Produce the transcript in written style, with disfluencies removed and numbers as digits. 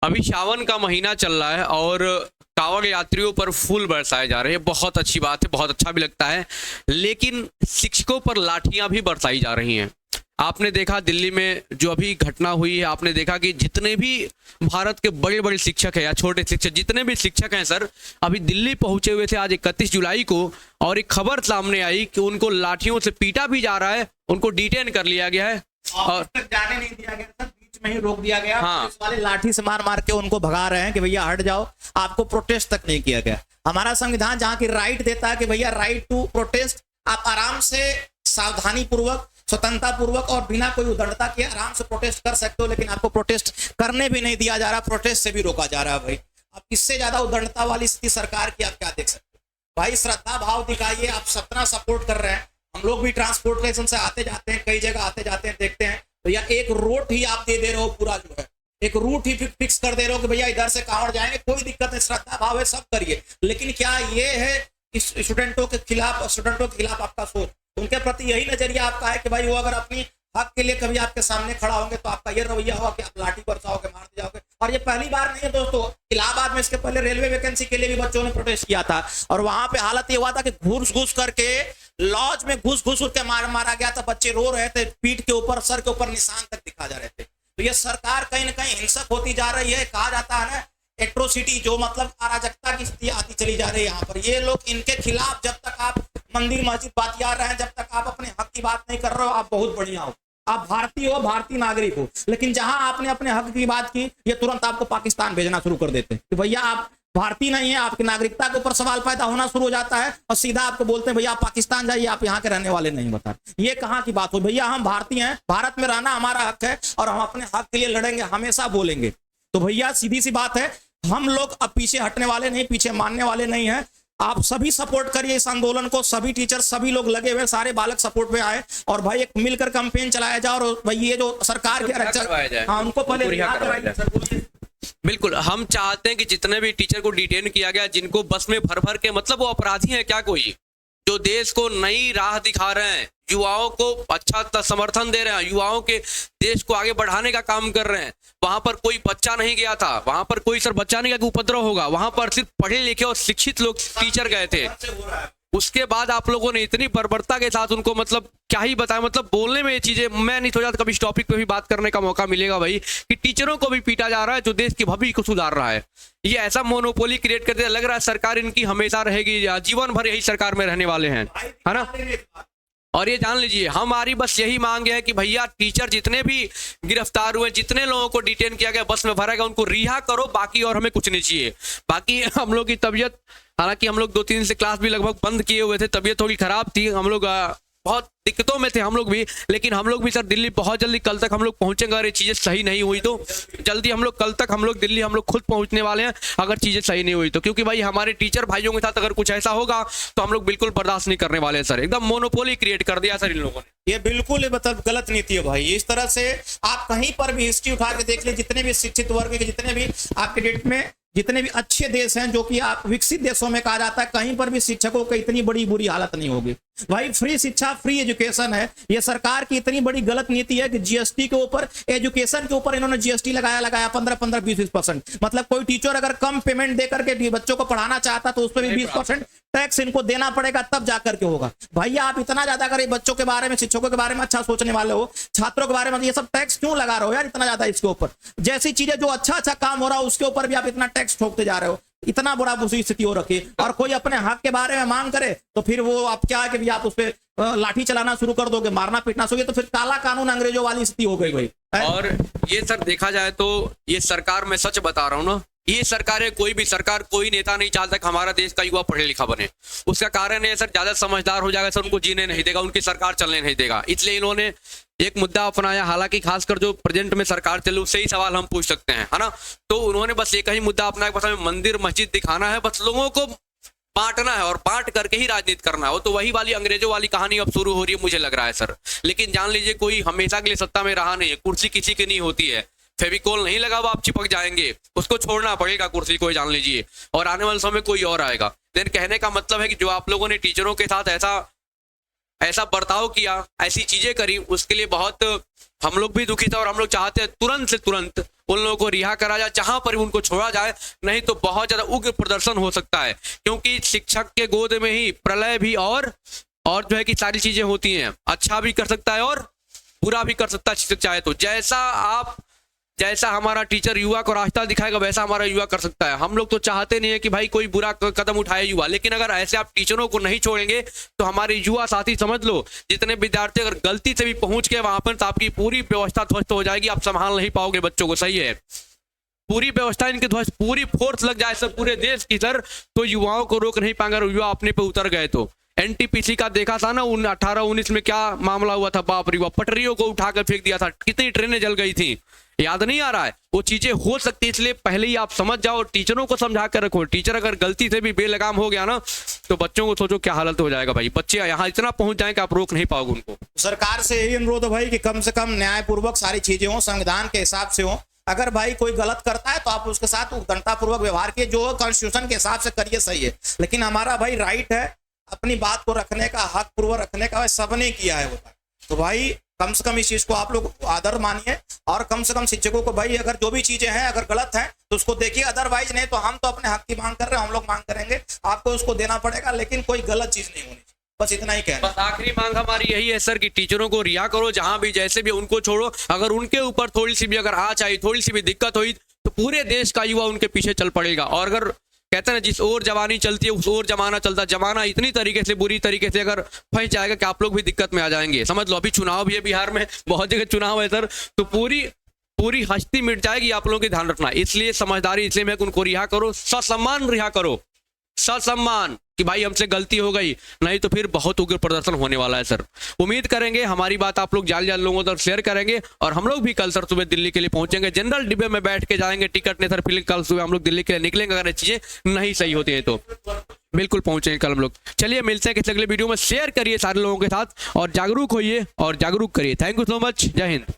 अभी सावन का महीना चल रहा है और कांवड़ यात्रियों पर फूल बरसाए जा रहे हैं। बहुत अच्छी बात है, बहुत अच्छा भी लगता है। लेकिन शिक्षकों पर लाठियां भी बरसाई जा रही हैं। आपने देखा दिल्ली में जो अभी घटना हुई है, आपने देखा कि जितने भी भारत के बड़े बड़े शिक्षक हैं या छोटे शिक्षक, जितने भी शिक्षक हैं सर, अभी दिल्ली पहुंचे हुए थे आज 31 जुलाई को, और एक खबर सामने आई कि उनको लाठियों से पीटा भी जा रहा है, उनको डिटेन कर लिया गया है और तक जाने नहीं दिया गया सर, बीच में ही रोक दिया गया। हाँ। पुलिस वाले लाठी से मार मार के उनको भगा रहे हैं कि भैया हट जाओ, आपको प्रोटेस्ट तक नहीं किया गया। हमारा संविधान जहां की राइट देता है कि भैया राइट टू प्रोटेस्ट, आप आराम से सावधानी पूर्वक, स्वतंत्रता पूर्वक और बिना कोई उद्दंडता के आराम से प्रोटेस्ट कर सकते हो, लेकिन आपको प्रोटेस्ट करने भी नहीं दिया जा रहा, प्रोटेस्ट से भी रोका जा रहा है। भाई अब इससे ज्यादा उद्दंडता वाली स्थिति सरकार की आप क्या देख सकते हो? भाई श्रद्धा भाव दिखाइए, आप सतना सपोर्ट कर रहे हैं। हम लोग भी ट्रांसपोर्टेशन से आते जाते हैं, कई जगह आते जाते हैं, देखते हैं भैया एक रूट ही आप दे रहे हो, पूरा जो है एक रूट ही फिक्स कर दे रहे हो कि भैया इधर से कांवड़ जाएंगे, कोई दिक्कत नहीं, श्रद्धा भाव है, सब करिए। लेकिन क्या ये है इस स्टूडेंटों के खिलाफ आपका सोच, उनके प्रति यही नजरिया आपका है कि भाई वो अगर अपनी हक के लिए कभी आपके सामने खड़ा होंगे तो आपका ये रवैया होगा कि आप लाठी बरसाओगे, मार दिए जाओगे। और ये पहली बार नहीं है दोस्तों, इलाहाबाद में इसके पहले रेलवे वैकेंसी के लिए भी बच्चों ने प्रोटेस्ट किया था, और वहां पे हालत ये हुआ था कि घुस करके लॉज में घुस के मारा गया था। बच्चे रो रहे थे, पीठ के ऊपर, सर के ऊपर निशान तक दिखा जा रहे थे। तो ये सरकार कहीं ना कहीं हिंसक होती जा रही है। कहा जाता है ना एट्रोसिटी, जो मतलब अराजकता की स्थिति आती चली जा रही है यहाँ पर। ये लोग, इनके खिलाफ जब तक आप मंदिर मस्जिद बातियार रहे हैं, जब तक आप अपने हक की बात नहीं कर रहे हो, आप बहुत बढ़िया हो, आप भारतीय हो, भारतीय नागरिक हो। लेकिन जहां आपने अपने हक की बात की, ये तुरंत आपको पाकिस्तान भेजना शुरू कर देते हैं कि भैया आप भारतीय नहीं है, आपकी नागरिकता के ऊपर सवाल पैदा होना शुरू हो जाता है, और सीधा आपको बोलते हैं भैया आप पाकिस्तान जाइए, आप यहाँ के रहने वाले नहीं। बता ये कहाँ की बात हो? भैया हम भारतीय हैं, भारत में रहना हमारा हक है, और हम अपने हक के लिए लड़ेंगे, हमेशा बोलेंगे। तो भैया सीधी सी बात है, हम लोग अब पीछे हटने वाले नहीं, पीछे मानने वाले नहीं है। आप सभी सपोर्ट करिए इस आंदोलन को, सभी टीचर, सभी लोग लगे हुए, सारे बालक सपोर्ट में आए, और भाई एक मिलकर कैंपेन चलाया जाए, और भाई ये जो सरकार के हाँ उनको पहले बिल्कुल हम चाहते हैं कि जितने भी टीचर को डिटेन किया गया, जिनको बस में भर भर के, मतलब वो अपराधी हैं क्या कोई, जो देश को नई राह दिखा रहे हैं, युवाओं को अच्छा समर्थन दे रहे हैं, युवाओं के देश को आगे बढ़ाने का काम कर रहे हैं, वहां पर कोई बच्चा नहीं गया था, वहां पर कोई सर बच्चा नहीं गया कि उपद्रव होगा, वहां पर सिर्फ पढ़े लिखे और शिक्षित लोग टीचर गए थे। उसके बाद आप लोगों ने इतनी बर्बरता के साथ उनको, मतलब क्या ही बताएं, मतलब बोलने में ये चीजें, मैं नहीं सोचा कभी इस टॉपिक पे भी बात करने का मौका मिलेगा भाई, कि टीचरों को भी पीटा जा रहा है जो देश की भविष्य को सुधार रहा है। ये ऐसा मोनोपोली क्रिएट करते लग रहा है सरकार इनकी हमेशा रहेगी, जीवन भर यही सरकार में रहने वाले हैं, है ना। और ये जान लीजिए, हमारी बस यही मांग है कि भैया टीचर जितने भी गिरफ्तार हुए, जितने लोगों को डिटेन किया गया, बस में भरा गया, उनको रिहा करो, बाकी और हमें कुछ नहीं चाहिए। बाकी हम लोग की तबीयत, हालांकि हम लोग 2-3 से क्लास भी लगभग बंद किए हुए थे, तबीयत थोड़ी खराब थी, हम लोग बहुत दिक्कतों में थे हम लोग भी, लेकिन हम लोग भी सर दिल्ली बहुत जल्दी, कल तक हम लोग पहुंचेंगे। अगर ये चीज़ें सही नहीं हुई तो जल्दी हम लोग, कल तक हम लोग दिल्ली हम लोग खुद पहुंचने वाले हैं, अगर चीज़ें सही नहीं हुई तो, क्योंकि भाई हमारे टीचर भाइयों के साथ अगर कुछ ऐसा होगा तो हम लोग बिल्कुल बर्दाश्त नहीं करने वाले हैं सर। एकदम मोनोपोली क्रिएट कर दिया सर इन लोगों ने। ये बिल्कुल मतलब गलत नीति है भाई। इस तरह से आप कहीं पर भी हिस्ट्री उठा के देख ले, जितने भी शिक्षित वर्ग के, जितने भी आपके डेट में जितने भी अच्छे देश हैं, जो कि आप विकसित देशों में कहा जाता है, कहीं पर भी शिक्षकों की इतनी बड़ी बुरी हालत नहीं होगी भाई। फ्री शिक्षा, फ्री एजुकेशन है। ये सरकार की इतनी बड़ी गलत नीति है कि जीएसटी के ऊपर, एजुकेशन के ऊपर इन्होंने जीएसटी लगाया 15-15, 20-20%। मतलब कोई टीचर अगर कम पेमेंट दे करके बच्चों को पढ़ाना चाहता तो उस पर भी 20% टैक्स इनको देना पड़ेगा, तब जाकर के होगा। भैया आप इतना ज्यादा अगर बच्चों के बारे में, शिक्षकों के बारे में अच्छा सोचने वाले हो, छात्रों के बारे में, ये सब टैक्स क्यों लगा रहे हो यार इतना ज्यादा इसके ऊपर? जैसी चीजें जो अच्छा काम हो रहा है उसके ऊपर भी आप इतना टैक्स ठोकते जा रहे हो। इतना बुरा बुरी स्थिति हो रखी है। और कोई अपने हक के बारे में मांग करे तो फिर वो आप क्या है कि आप उस पर लाठी चलाना शुरू कर दोगे, मारना पीटना शुरू, तो फिर काला कानून अंग्रेजों वाली स्थिति हो गई भाई। और ये सर देखा जाए तो ये सरकार, मैं सच बता रहा हूँ ना, ये सरकार है, कोई भी सरकार, कोई नेता नहीं चाहता कि हमारा देश का युवा पढ़े लिखा बने। उसका कारण है सर, ज्यादा समझदार हो जाएगा सर, उनको जीने नहीं देगा, उनकी सरकार चलने नहीं देगा। इसलिए इन्होंने एक मुद्दा अपनाया, हालांकि खासकर जो प्रेजेंट में सरकार चले उससे ही सवाल हम पूछ सकते हैं, है ना। तो उन्होंने बस एक ही मुद्दा अपनाया, बस हमें मंदिर मस्जिद दिखाना है, बस लोगों को बांटना है और बांट करके ही राजनीति करना है। तो वही वाली अंग्रेजों वाली कहानी अब शुरू हो रही है, मुझे लग रहा है सर। लेकिन जान लीजिए, कोई हमेशा के लिए सत्ता में रहा नहीं है, कुर्सी किसी की नहीं होती है, फेविकोल नहीं लगा वो आप चिपक जाएंगे, उसको छोड़ना पड़ेगा कुर्सी को, जान लीजिए। और आने वाले समय कोई और आएगा। लेकिन कहने का मतलब है कि जो आप लोगों ने टीचरों के साथ ऐसा बर्ताव किया, ऐसी चीजें करी, उसके लिए बहुत हम लोग भी दुखी थे, और हम लोग चाहते हैं तुरंत से तुरंत उन लोगों को रिहा करा जाए, जहां पर भी उनको छोड़ा जाए, नहीं तो बहुत ज्यादा उग्र प्रदर्शन हो सकता है। क्योंकि शिक्षक के गोद में ही प्रलय भी और जो है कि सारी चीजें होती हैं। अच्छा भी कर सकता है और बुरा भी कर सकता है शिक्षक चाहे तो। जैसा हमारा टीचर युवा को रास्ता दिखाएगा वैसा हमारा युवा कर सकता है। हम लोग तो चाहते नहीं है कि भाई कोई बुरा कदम उठाए युवा, लेकिन अगर ऐसे आप टीचरों को नहीं छोड़ेंगे तो हमारे युवा साथी, समझ लो जितने विद्यार्थी अगर गलती से भी पहुंच गए वहां पर, तो आपकी पूरी व्यवस्था ध्वस्त हो जाएगी, आप संभाल नहीं पाओगे बच्चों को। सही है, पूरी व्यवस्था इनके ध्वस्त, पूरी फोर्स लग जाए सब पूरे देश की सर, तो युवाओं को रोक नहीं पाएंगे। युवा अपने पे उतर गए तो एनटीपीसी का देखा था ना 18-19 में क्या मामला हुआ था, बाप रे बाप, पटरियों को उठाकर फेंक दिया था, कितनी ट्रेनें जल गई थी, याद नहीं आ रहा है। वो चीजें हो सकती है, इसलिए पहले ही आप समझ जाओ, टीचरों को समझा कर रखो। टीचर अगर गलती से भी बेलगाम हो गया ना तो बच्चों को सोचो क्या हालत हो जाएगा भाई। बच्चे यहाँ इतना पहुंच जाए कि आप रोक नहीं पाओगे उनको। सरकार से यही अनुरोध है भाई कि कम से कम न्यायपूर्वक सारी चीजें हो, संविधान के हिसाब से हो। अगर भाई कोई गलत करता है तो आप उसके साथ उदारतापूर्वक व्यवहार किए, जो कॉन्स्टिट्यूशन के हिसाब से करिए, सही है। लेकिन हमारा भाई राइट है अपनी बात को रखने का, हक पूर्वक रखने का, सबने किया है होता है। तो भाई कम से कम इस चीज को आप लोग आदर मानिए, और कम से कम शिक्षकों को भाई अगर जो भी चीजें हैं अगर गलत हैं तो उसको देखिए, अदरवाइज नहीं तो हम तो अपने हक की मांग कर रहे हैं, हम लोग मांग करेंगे, आपको उसको देना पड़ेगा, लेकिन कोई गलत चीज नहीं होनी चाहिए। बस इतना ही कहना। बस आखिरी मांग हमारी यही है सर कि टीचरों को रिहा करो, जहां भी जैसे भी उनको छोड़ो। अगर उनके ऊपर थोड़ी सी भी अगर आँच आई, थोड़ी सी भी दिक्कत हुई तो पूरे देश का युवा उनके पीछे चल पड़ेगा। और अगर कहते हैं जिस ओर जवानी चलती है उस ओर जमाना चलता, जमाना इतनी तरीके से बुरी तरीके से अगर फंस जाएगा कि आप लोग भी दिक्कत में आ जाएंगे। समझ लो, अभी चुनाव भी है बिहार में, बहुत जगह चुनाव है सर, तो पूरी हस्ती मिट जाएगी, आप लोगों की ध्यान रखना। इसलिए समझदारी, इसलिए मैं उनको रिहा करो, ससम्मान रिहा करो, ससम्मान कि भाई हमसे गलती हो गई, नहीं तो फिर बहुत उग्र प्रदर्शन होने वाला है सर। उम्मीद करेंगे हमारी बात आप लोग जान लोगों तक शेयर करेंगे, और हम लोग भी कल सर सुबह दिल्ली के लिए पहुंचेंगे, जनरल डिब्बे में बैठ के जाएंगे, टिकट नहीं सर, फिर कल सुबह हम लोग दिल्ली के लिए निकलेंगे। अगर ये चीजें नहीं सही होती है तो बिल्कुल पहुंचेंगे कल हम लोग। चलिए मिलते हैं किसी अगले वीडियो में, शेयर करिए सारे लोगों के साथ और जागरूक होइए और जागरूक करिए। थैंक यू सो मच, जय हिंद।